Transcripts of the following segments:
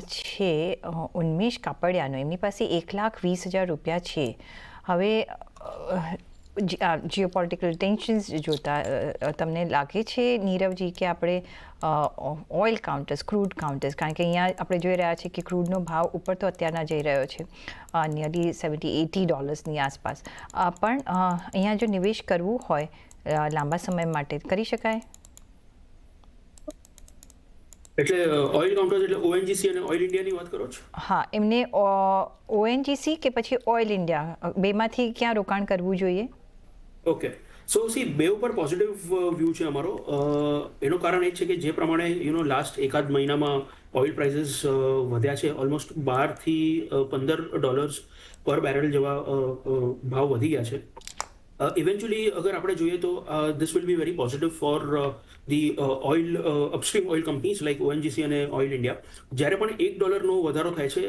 છે ઉન્મેષ કાપડિયાનો, એમની પાસે 1,20,000 રૂપિયા છે. હવે જીઓપોલિટિકલ ટેન્શન્સ જોતા તમને લાગે છે નીરવજી કે આપણે ઓઇલ કાઉન્ટર્સ, ક્રૂડ કાઉન્ટર્સ, કારણ કે અહીંયા આપણે જોઈ રહ્યા છીએ કે ક્રૂડનો ભાવ ઉપર તો અત્યારના જઈ રહ્યો છે નિયરલી $70-80ની આસપાસ, પણ અહીંયા જો નિવેશ કરવું હોય લાંબા સમય માટે કરી શકાય? એટલે ઓઇલ કાઉન્ટર્સ એટલે ઓએનજીસી અને ઓઇલ ઇન્ડિયાની વાત કરો છો? હા, એમને ઓએનજીસી કે પછી ઓઇલ ઇન્ડિયા, બેમાંથી ક્યાં રોકાણ કરવું જોઈએ? ઓકે, સો બે ઉપર પોઝિટિવ વ્યૂ છે અમારો. એનું કારણ એ છે કે જે પ્રમાણે લાસ્ટ એકાદ મહિનામાં ઓઇલ પ્રાઇસીસ વધ્યા છે, ઓલમોસ્ટ $12 થી $15 પર બેરલ જેવા ભાવ વધી ગયા છે. ઇવેન્ચ્યુઅલી અગર આપણે જોઈએ તો this will be very positive for the oil upstream oil companies like ONGC અને ઓઇલ ઇન્ડિયા. જ્યારે પણ $1નો વધારો થાય છે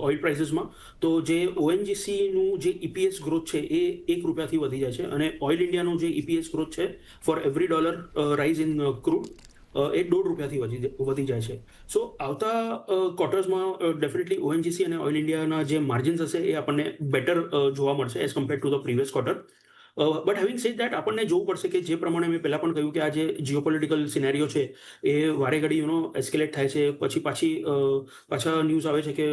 ઓઇલ પ્રાઇસીસમાં, તો જે ઓએનજીસીનું જે ઇપીએસ ગ્રોથ છે એ ₹1થી વધી જાય છે, અને ઓઇલ ઇન્ડિયાનું જે ઇપીએસ ગ્રોથ છે for every dollar rise in crude એ $1.50થી વધી જાય છે. સો આવતા ક્વાર્ટર્સમાં ડેફિનેટલી ઓએનજીસી અને ઓઇલ ઇન્ડિયાના જે માર્જિન્સ હશે એ આપણને બેટર જોવા મળશે as compared to the previous quarter. But having said that, આપણને જોવું પડશે કે જે પ્રમાણે મેં પહેલાં પણ કહ્યું કે આ જે જીઓપોલિટિકલ સિનેરિયો છે એ વારે ઘડી એસ્કેલેટ થાય છે, પછી પાછા ન્યૂઝ આવે છે કે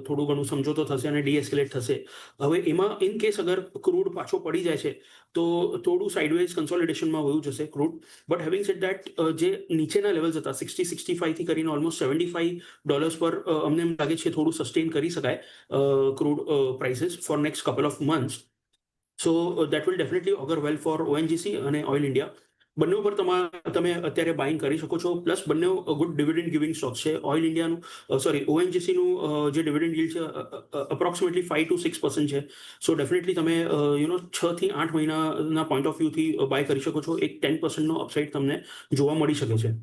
થોડું ઘણું સમજોતો થશે અને ડીએસ્કેલેટ થશે. હવે એમાં ઇન કેસ અગર ક્રૂડ પાછો પડી જાય છે તો થોડું સાઇડવેઝ કન્સોલિડેશનમાં વયું જશે crude. But having said that, જે નીચેના લેવલ્સ હતા 60-65થી કરીને ઓલમોસ્ટ $75 પર અમને એમ લાગે છે થોડું સસ્ટેન કરી શકાય crude prices for next couple of months. So that will definitely augur well for ONGC અને ઓઇલ ઇન્ડિયા. બંને ઉપર તમે અત્યારે બાઇંગ કરી શકો છો. પ્લસ બંને ગુડ ડિવિડન્ડ ગિવિંગ સ્ટોક્સ છે. ઓઇલ ઇન્ડિયાનું ઓએનજીસીનું જે ડિવિડન્ડ yield છે અપ્રોક્સિમેટલી 5 to 6% છે. સો ડેફિનેટલી તમે 6 થી 8 મહિનાના પોઈન્ટ ઓફ વ્યૂથી બાય કરી શકો છો. એક 10%નો અપસાઇડ તમને જોવા મળી શકે છે.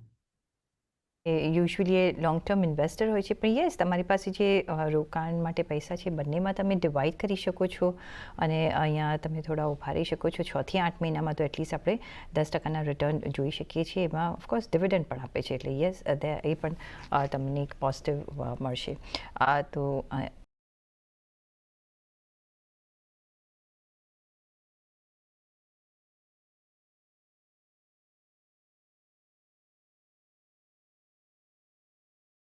યુઝ્યુઅલી એ લોંગ ટર્મ ઇન્વેસ્ટર હોય છે, પણ યસ, તમારી પાસે જે રોકાણ માટે પૈસા છે બંનેમાં તમે ડિવાઈડ કરી શકો છો અને અહીંયા તમે થોડા ઉભા રહી શકો છો. 6 થી 8 મહિનામાં તો એટલીસ્ટ આપણે 10% રિટર્ન જોઈ શકીએ છીએ. એમાં ઓફકોર્સ ડિવિડન્ડ પણ આપે છે, એટલે યસ, એ પણ તમને એક પોઝિટિવ મળશે. તો